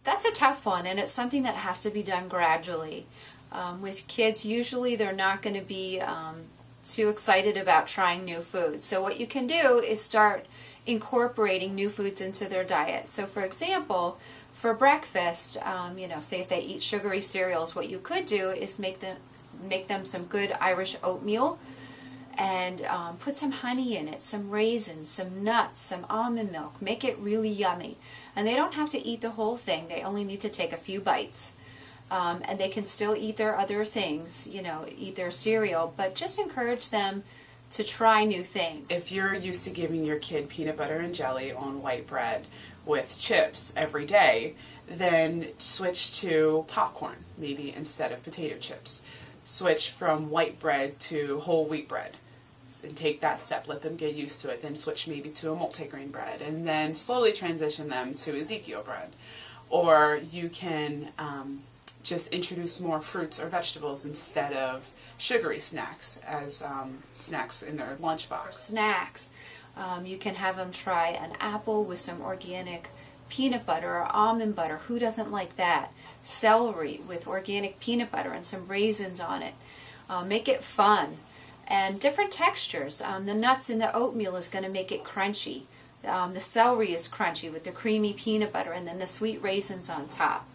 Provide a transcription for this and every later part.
That's a tough one, and it's something that has to be done gradually. With kids, usually they're not going to be too excited about trying new foods. So what you can do is start incorporating new foods into their diet. So for example, for breakfast, say if they eat sugary cereals, what you could do is make them some good Irish oatmeal and put some honey in it, some raisins, some nuts, some almond milk. Make it really yummy. And they don't have to eat the whole thing. They only need to take a few bites. And they can still eat their other things, eat their cereal, but just encourage them to try new things. If you're used to giving your kid peanut butter and jelly on white bread with chips every day, then switch to popcorn, maybe instead of potato chips. Switch from white bread to whole wheat bread and take that step. Let them get used to it. Then switch maybe to a multigrain bread and then slowly transition them to Ezekiel bread. Or you can just introduce more fruits or vegetables instead of sugary snacks as snacks in their lunchbox. Snacks. You can have them try an apple with some organic peanut butter or almond butter. Who doesn't like that? Celery with organic peanut butter and some raisins on it. Make it fun. And different textures. The nuts in the oatmeal is going to make it crunchy. The celery is crunchy with the creamy peanut butter and then the sweet raisins on top.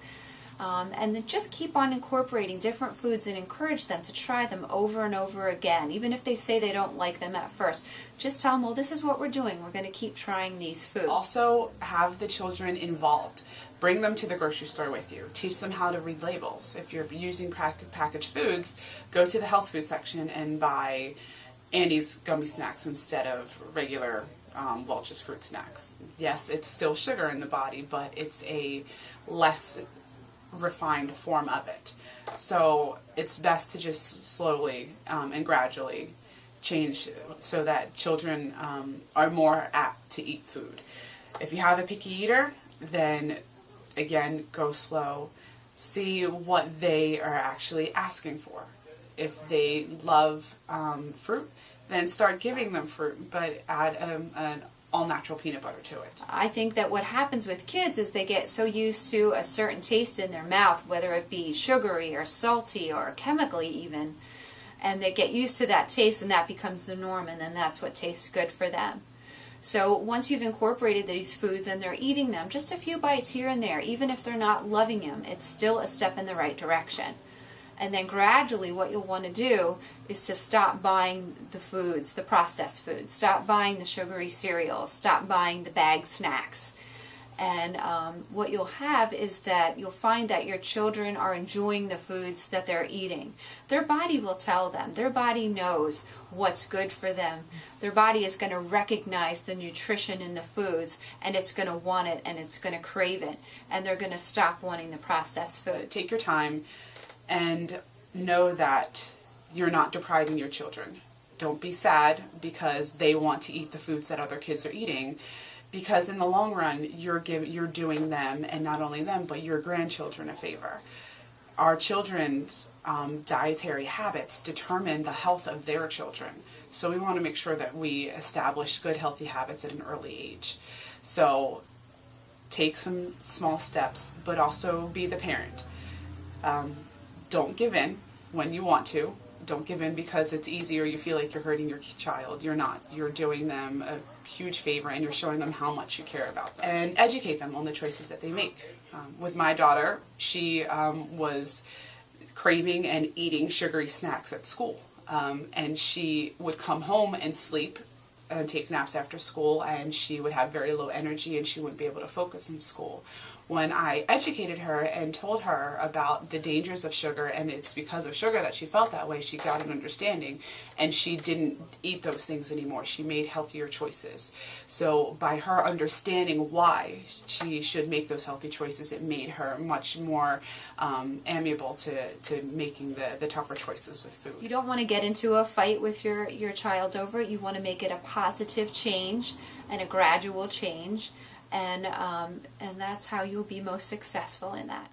And then just keep on incorporating different foods and encourage them to try them over and over again. Even if they say they don't like them at first, just tell them, well, this is what we're doing. We're going to keep trying these foods. Also, have the children involved. Bring them to the grocery store with you. Teach them how to read labels. If you're using packaged foods, go to the health food section and buy Andy's gummy snacks instead of regular Welch's fruit snacks. Yes, it's still sugar in the body, but it's a less refined form of it. So it's best to just slowly and gradually change so that children are more apt to eat food. If you have a picky eater, then again, go slow. See what they are actually asking for. If they love fruit, then start giving them fruit, but add an all-natural peanut butter to it. I think that what happens with kids is they get so used to a certain taste in their mouth, whether it be sugary or salty or chemically even, and they get used to that taste and that becomes the norm, and then that's what tastes good for them. So once you've incorporated these foods and they're eating them, just a few bites here and there, even if they're not loving them, it's still a step in the right direction. And then gradually what you'll want to do is to stop buying the foods, the processed foods. Stop buying the sugary cereals. Stop buying the bagged snacks. And what you'll have is that you'll find that your children are enjoying the foods that they're eating. Their body will tell them. Their body knows what's good for them. Their body is going to recognize the nutrition in the foods, and it's going to want it, and it's going to crave it. And they're going to stop wanting the processed food. Take your time and know that you're not depriving your children. Don't be sad because they want to eat the foods that other kids are eating, because in the long run you're doing them, and not only them, but your grandchildren a favor. Our children's dietary habits determine the health of their children, so we want to make sure that we establish good healthy habits at an early age. So take some small steps, but also be the parent. Don't give in when you want to. Don't give in because it's easy or you feel like you're hurting your child. You're not. You're doing them a huge favor, and you're showing them how much you care about them. And educate them on the choices that they make. With my daughter, she was craving and eating sugary snacks at school. And she would come home and sleep and take naps after school, and she would have very low energy and she wouldn't be able to focus in school. When I educated her and told her about the dangers of sugar, and it's because of sugar that she felt that way, she got an understanding, and she didn't eat those things anymore. She made healthier choices. So by her understanding why she should make those healthy choices, it made her much more amiable to making the tougher choices with food. You don't want to get into a fight with your child over it. You want to make it a positive change and a gradual change. And that's how you'll be most successful in that.